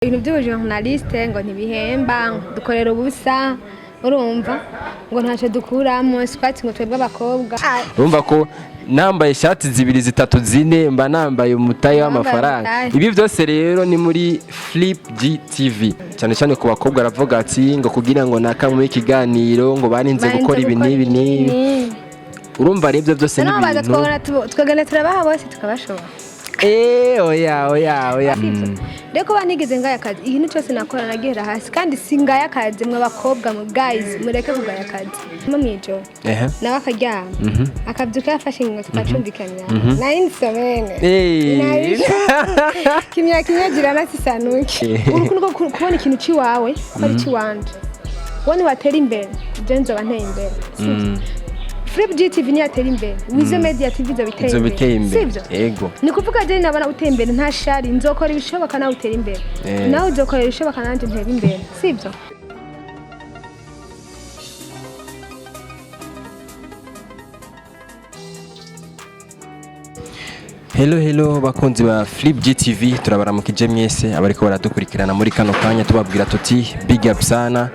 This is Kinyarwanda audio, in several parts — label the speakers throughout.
Speaker 1: Ibintu by'ubujournaliste ngo ntibihemba dukorera ubusa urumva ngo ntacyo dukuramo squat ngo twebwe abakobwa
Speaker 2: urumva ko nambaye ishati zibiri zitatu zine mba nambaye umutayi w'amafaranga ibi byose rero ni muri Flip GTV cyane cyane ku bakobwa aravuga ati ngo kugira ngo nakamuye ikiganiro ngo baninze gukora ibi nibi urumva ari ibyo byose ni ibintu
Speaker 1: twagana turabaha bose tukabashobora
Speaker 2: oya
Speaker 1: Reko banigeze ngaya kazi ikintu cyose nakora nagera hasi kandi singaya kazi mwe bakobwa mu guys mureke kugaya kazi mu mwijo nawe akaryama akabyuka yafashe ingo tukacundikanya na insomene kimya gira nasisanuke urukundo kubona ikintu ciwawe ari ciwanje wone watera imbere genzo banteye imbere Flip GTV ni atera imbere wizo media TV zo biteye imbere
Speaker 2: yego
Speaker 1: ni kuvuga je nabana utembere nta shari nzokora ibishoboka nawe utera imbere nawe uzokora ibishoboka nanje ntera imbere sivyo
Speaker 2: Hello bakunzi ba Flip GTV turabaramukije mwese abariko baradukurikirana muri kano kanya tubabwira tuti big up sana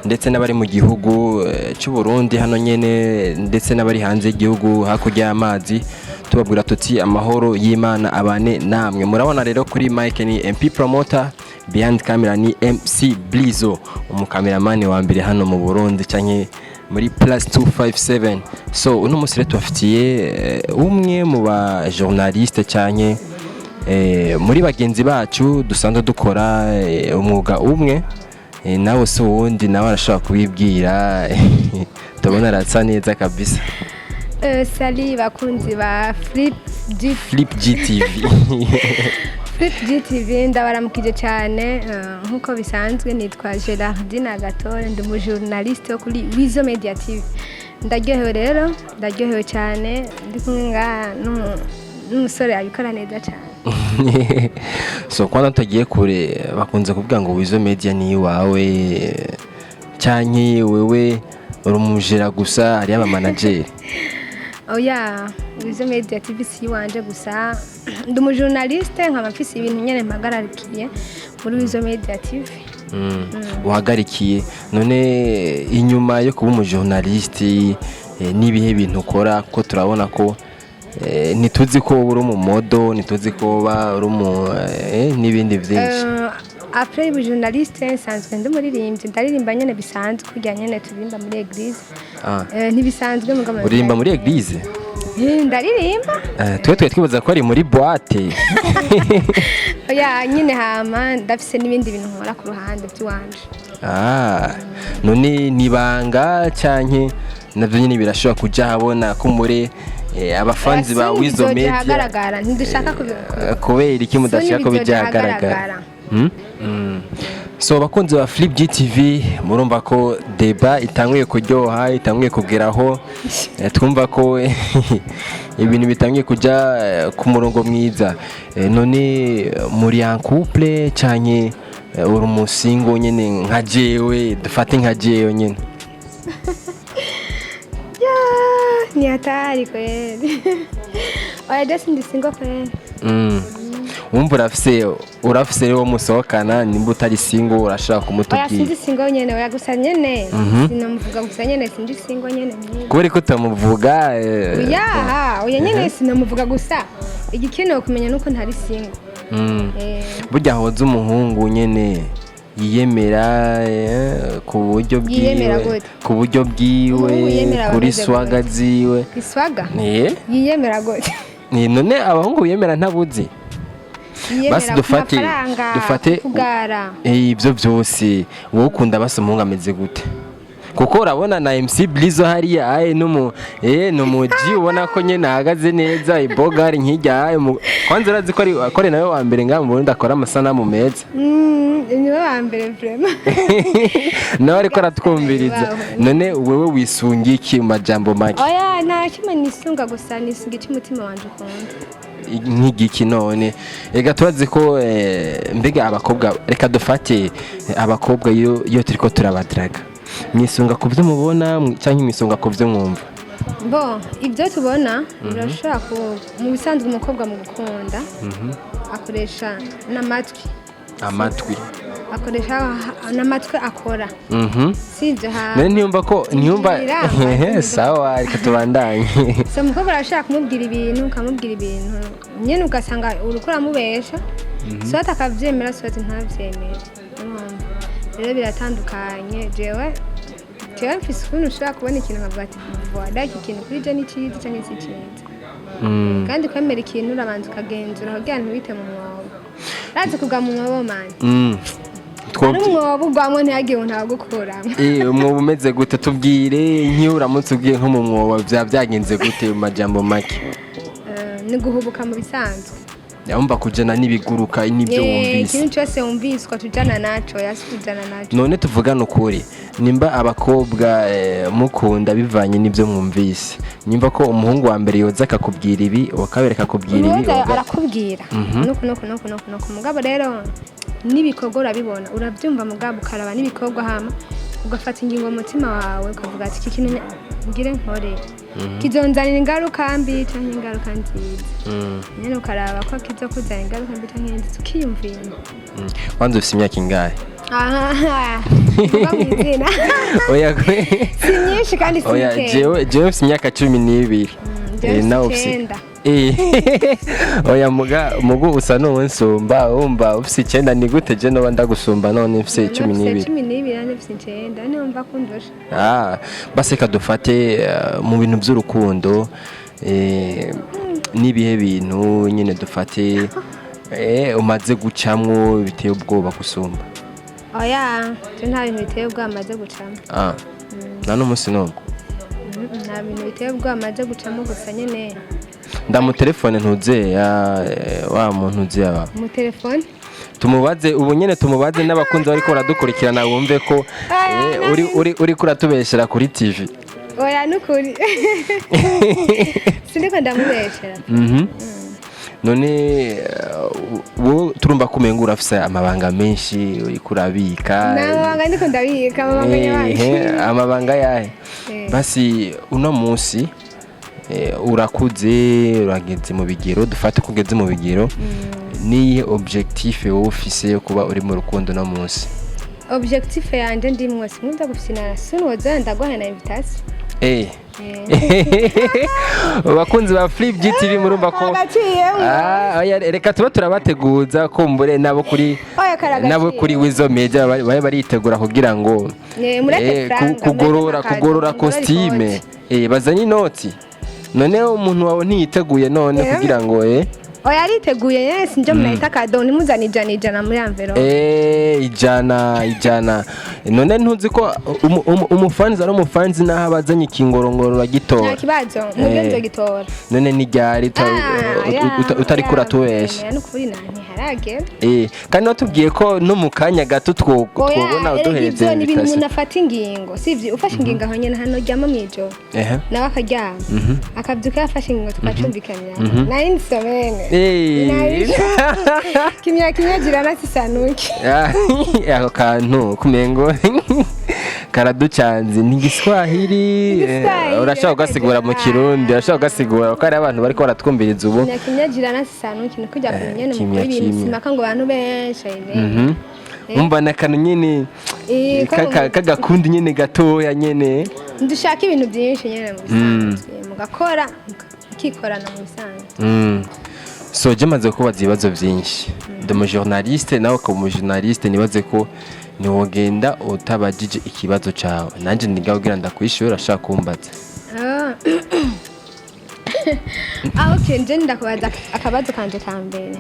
Speaker 2: ndetse n'abari mu gihugu cy'u Burundi hano nyene ndetse n'abari hanze y'igihugu hakurya y'amazi tubabwira tuti amahoro y'Imana abane namwe murabona rero kuri mic ni MP promoter behind camera ni MC Blizo umukameramani wa mbere hano mu Burundi canke muri +257 so uno musire tubafitiye umwe mu ba journaliste cyane muri bagenzi bacu dusanzwe dukora umwuga umwe nawe so wundi nawe arashaka kubibwira tubona aratsa neza kabisa
Speaker 1: Sali bakunzi ba Flip
Speaker 2: GTV
Speaker 1: Flip GTV ndabaramukije cyane nkuko bisanzwe nitwa Journaliste Nagatore ndi mu journaliste kuri Wizo Media TV ndaryohewe cyane ndi kumwe n'umusore abikora neza cyane
Speaker 2: so kwana tagiye kure bakunze kuvuga ngo Wizo Media ni wawe cyanye wewe urumujera gusa ari aba manager
Speaker 1: oya Wizo Media TV si wanje gusa ndi mu journaliste nk'amafisi ibintu nyene mpagararikiye muri Wizo Media TV
Speaker 2: uhagarikiye none inyuma yo kuba mu journaliste nibihe bintu ukora ko turabona ko nituzi ko uri mu modo nituzi ko ba uri mu nibindi byinshi
Speaker 1: après le journaliste sanzwe ndumuririmbyi ndaririmba nyene bisanzwe kujya nyene turimba muri église ntibisanzwe mugabo
Speaker 2: uririmba muri église
Speaker 1: ndaririmba
Speaker 2: twe twibaza ko ari muri boîte
Speaker 1: oya nyine hama ndafise nibindi bintu nkora ku ruhande by'uwanje
Speaker 2: none nibanga cyanke navyo nyine birashobora kuja habona ko muri abafanzi ba Wizo Media
Speaker 1: ntidushaka
Speaker 2: kubera iki mudashaka ko bijagaragara so bakunze ba Flip GTV murumva ko deba itanguye kuryoha itanguye kugeraho twumva ko ibintu bitangiye kuja ku murongo mwiza none muri en couple cyanye uri umusingo nyene nka jewe dufate nka jewe nyene
Speaker 1: ni hatari kweli oya just ndi single kweli
Speaker 2: umva urafise rero musohokana nimba utari single urashaka kumutubwira
Speaker 1: oya sindi single nyene oya gusa nyene sinamuvuga gusa nyene sindi single nyene
Speaker 2: kubera ko utamuvuga
Speaker 1: oya nyene sinamuvuga gusa igikenewe kumenya nuko ntari single
Speaker 2: burya hoza umuhungu nyene yiyemera ku buryo bwiwe kuri swaga ziwe
Speaker 1: iswaga yiyemera gute
Speaker 2: none abahungu biyemera ntabuzi basi dufate ibyo byose wowe ukunda basi umuhungu ameze gute kuko urabona na MC Blizo hariya n'umuji ubona ko nyene ahagaze neza ibogari nk'ijya kwanza urazi ko akore nawe wa mbere ngaho mu Burundi akora amasanamu meza
Speaker 1: niwe wa mbere vraiment
Speaker 2: nawe ariko aratwumviriza none wewe wisungiye iki mu majambo make
Speaker 1: oya nta kimwe nisunga gusa nisunga iki umutima wanje ukunda
Speaker 2: nk'igiki none ega tubaze ko mbega abakobwa reka dufate abakobwa iyo turiko turabadraga mwisunga ku byo mubona cyangwa mwisunga ku byo mwumva
Speaker 1: bo ibyo tubona birashaka mu bisanzwe umukobwa mu gukunda akoresha n'amatwi
Speaker 2: amatwi
Speaker 1: akoresha n'amatwi akora sivyo
Speaker 2: ntiyumva sawa reka tubandanye
Speaker 1: so umukobwa arashaka kumubwira ibintu ukamubwira ibintu nyene ugasanga urukura mubesha so atakavyemera so ntavyemera rero biratandukanye jewe mfise ukuntu ushobora kubona ikintu nkavuga ati voilà iki kintu kuri je ni cyiza cyangwa si cyiza kandi kwemera ikintu urabanza ukagenzura kugira ngo ntubite mu mwobo razi kugwa mu mwobo mani ari umwobo ugwamo ntiyagiye ntagukuramo
Speaker 2: umwobo umeze gute tubwire nk'iyo uramutse ugiye nko mu mwobo byagenze gute mu majambo make
Speaker 1: ni guhubuka mu bisanzwe
Speaker 2: yumva kujana n'ibiguruka n'ibyo wumvise
Speaker 1: ikintu cyose wumvise ko tujana naco yasukujana naco
Speaker 2: none tuvugana ukuri nimba abakobwa mukunda bivanye n'ibyo mwumvise nimba ko umuhungu wa mbere yoza akakubwira ibi wakabereka akubwira ibi
Speaker 1: arakubwira nuko mugabo rero n'ibikorwa urabibona urabyumva mugabo ukaraba n'ibikorwa hama ugafata ingingo mu mutima wawe ukavuga ati iki kintu ngire nkore kizonzanira ingaruka mbi cyangwa ingaruka nziza nyine ukaraba ko kizokuzanira ingaruka mbi cyangwa nziza ukiyumvira
Speaker 2: wanze ufite imyaka ingahe
Speaker 1: oya si myinshi kandi si mike
Speaker 2: jewe mfite imyaka 12 nawe ufite oya mugu usa n'uwensumba wumva ufite 9 ni gute je no ndagusumba none mfite 12
Speaker 1: nane mfite 9 niyo mva kundusha
Speaker 2: base kadufate mu bintu by'urukundo nibihe bintu nyine dufate umaze gucamwo biteye ubwoba gusumba
Speaker 1: oya nta bintu biteye ubwoba amaze gucamo
Speaker 2: nta n'umunsi n'umwe
Speaker 1: nta bintu biteye ubwoba amaze gucamo gusa nyine
Speaker 2: ndamu telefone ntuze wa muntu ntuze aba
Speaker 1: mu telefone
Speaker 2: tumubaze ubu nyene tumubaze n'abakunzi bariko baradukurikirana bumve ko uri kuratubeshera kuri TV
Speaker 1: oya nukuri sindiko ndamubeshera
Speaker 2: none wo turumva kumenga urafise amabanga menshi uri kurabika
Speaker 1: n'amabanga ndiko ndabika amabanga yawe
Speaker 2: amabanga yahe basi uno munsi urakuze urageze mu bigero dufate kugeze mu bigero niye objectif wowe ufise yo kuba uri mu rukundo no munsi
Speaker 1: objectif yanje ndi mwese nkunda gufinana sunu woza ndagwahana invitation
Speaker 2: bakunzi ba Flip GTV murumva ko reka tuba turabateguza kumbure nabo kuri Wizo Media baritegura kugira ngo kugorora costume bazanye inoti none umuntu wawe ntiyiteguye none kugira ngo
Speaker 1: oya ariteguye yes nje munahita kado nimuzana ijana muri envelope
Speaker 2: ijana none ntuzi ko umufanzi ari umufanzi naho abazanye ikingorongoro ragitora
Speaker 1: nta kibazo mugenzo gitora
Speaker 2: none ni ryari utari kuratubesha
Speaker 1: n'ukuri ntiharage
Speaker 2: kandi natubwiye ko no mu kanya gato twobona uduhereze
Speaker 1: ibyo ni ibintu umuntu afata ingingo sivyo ufashe ingingo aho nyene hano ryama mwijoro nawe akaryama akabyuka yafashe ingingo tukacumbikanya nari nsomene kimya jirana sisanuki
Speaker 2: ako kantu kumengo karaducanze ni Giswahili urashaka ugasigura mu Kirundi urashaka ugasigura ko ari abantu bariko baratwumviriza ubu
Speaker 1: kimya jirana sisanuki no kujya kumenyene mu kuri ibintu simaka ngo abantu benshi
Speaker 2: umva nakanu nyene kagakundi nyene gatoya nyene
Speaker 1: ndushaka ibintu byinshi nyene mugakora kikorana mu bisanzwe
Speaker 2: so je maze kubaza ibibazo byinshi ndi mu journaliste nawe ko mu journaliste nibaze ko niwogenda utabajije ikibazo cyawe nanje ndigabwira ndakwishura ashaka kumbaza
Speaker 1: okay nje ndakubaza akabazo kanje kambere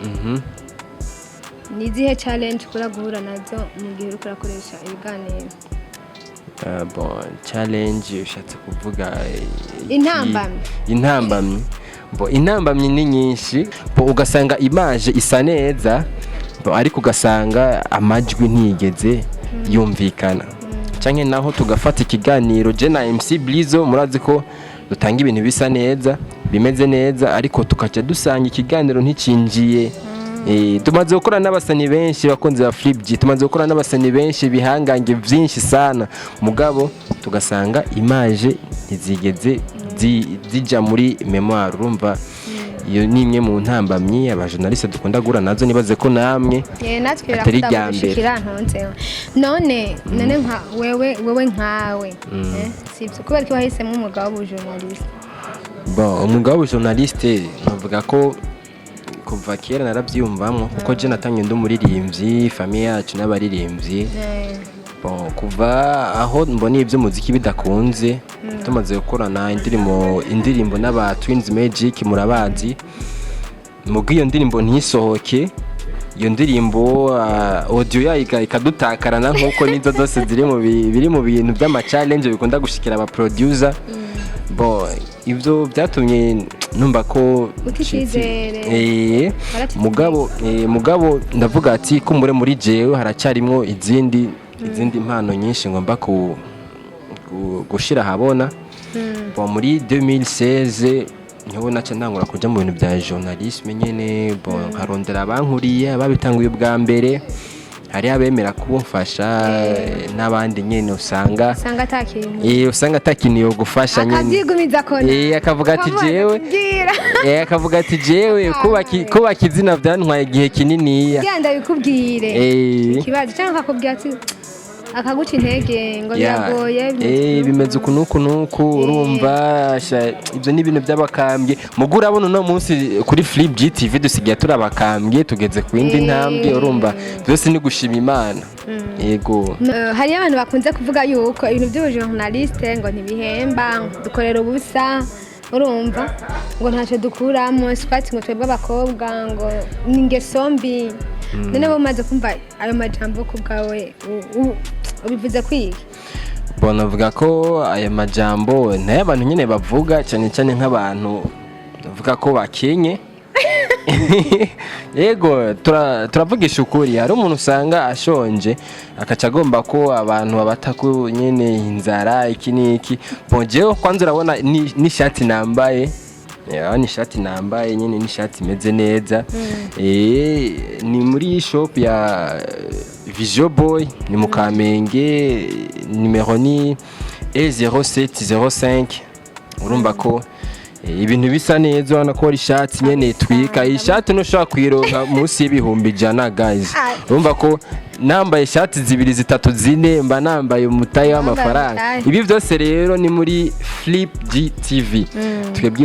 Speaker 1: ni zihe challenge kura guhura nazo mu gihe uri kurakoresha ibiganiro
Speaker 2: challenge ushatse kuvuga intambamyi intambamyi ni nyinshi ugasanga image isa neza ariko ugasanga amajwi ntigeze yumvikana canke naho tugafata ikiganiro je na MC Blizo murazi ko dutanga ibintu bisa neza bimeze neza ariko tukaca dusanga ikiganiro nticinjiye tumaze gukora n'abasani benshi bakunze ba Flip G tumaze gukora n'abasani benshi bihangange byinshi sana mugabo tugasanga image ntizigeze zija muri memoire urumva iyo ni imwe mu ntambamyi abajournaliste dukunda gura nazo nibaze ko namwe
Speaker 1: natwe birakunda gushikira ntonze none nka wewe nkawe sibyo kubera ko wahisemo umwuga w'ubujournaliste.
Speaker 2: Umwuga w'ubujournaliste navuga ko kuva kera narabyumvamo kuko je natanye ndi umuririmbyi famille yacu n'abaririmbyi kuva aho mbona ibyo muziki bidakunze tumaze gukorana indirimbo n'aba Twins Magic murabazi mugiye iyo ndirimbo ntisohoke iyo ndirimbo audio yayo ikadutakarana nkuko nizo zose biri mu bintu by'ama challenge bikunda gushikira aba producer ibyo byatumye numva ko mugabo ndavuga ati kumbure muri jewe haracyarimo izindi impano nyinshi ngomba gushira habona. Muri 2016 niho naca ntangura kuja mu bintu bya journalisme nyene nkarondera abankuriye ababitanguye ubwa mbere hari abemera kumfasha n'abandi nyene usanga atakintu yo gufasha nyene
Speaker 1: akavyigumiza kone
Speaker 2: akavuga ati jewe kubaka izina byantwaye igihe kinini
Speaker 1: genda bikubwire ikibazo cyangwa akakubwira ati akaguca intege ngo biragoye
Speaker 2: bimeze uku urumva ibyo ni ibintu by'abakambye mugura abona uno munsi kuri Flip GTV dusigaye turabakambye tugeze ku yindi ntambwe urumva byose ni gushima Imana. Yego
Speaker 1: hari abantu bakunze kuvuga yuko ibintu by'ubujournaliste ngo ntibihemba dukorera ubusa urumva ngo ntacyo dukuramo swati ngo twebwe abakobwa ngo ni ingeso mbi none umaze kumva ayo majambo ku bwawe ubivuze kwiga
Speaker 2: navuga ko aya majambo nayo abantu nyine bavuga cyane cyane nk'abantu bavuga ko bakenye yego turavugisha ukuri hari umuntu usanga ashonje akaca agomba ko abantu babataku nyine inzara iki n'iki jewe kwanza urabona n'ishati nambaye n'ishati nambaye nyine n'ishati imeze neza ni muri shop ya Vision Boy ni mu Kamenge nimero ni E0705 urumva ko ibintu bisa neza ubona ko ari ishati nyene twika ishati ntushobora kwironka munsi y'ibihumbi 100 guys urumva ko nambaye ishati 2 3 4 mba nambaye umutayi w'amafaranga ibi byose rero ni muri Flip GTV twebwe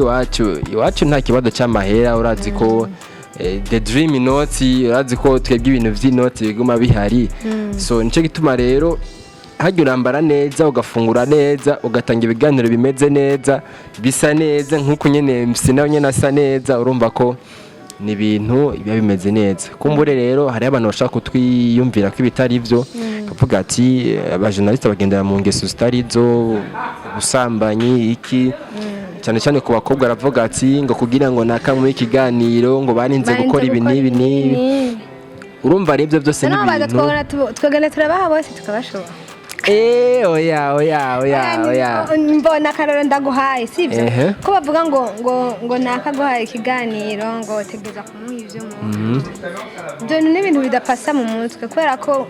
Speaker 2: iwacu nta kibazo cy'amahera urazi ko the dream note urazi ko twebwe ibintu vy'inote biguma bihari so nico gituma rero hajya urambara neza ugafungura neza ugatanga ibiganiro bimeze neza bisa neza nk'uko nyene MC nawe nyene asa neza urumva ko ni ibintu biba bimeze neza kumbure rero hari abantu bashaka kutwiyumvira ko ibitari byo kavuga ati abajournaliste bagendera mu ngeso zitari zo ubusambanyi iki cyane cyane ku bakobwa aravuga ati ngo kugira ngo naka muri kiganiro ngo barinze gukora ibi n'ibi urumva ari byo byose n'ibintu
Speaker 1: twegane turabaha bose tukabashobora
Speaker 2: oya
Speaker 1: mbona karoro ndaguhaye sibyo ko bavuga ngo nakaguhaye ikiganiro ngo tegeza kumuha ivyo mu ibyo n'ibintu bidapasa mu mutwe kubera ko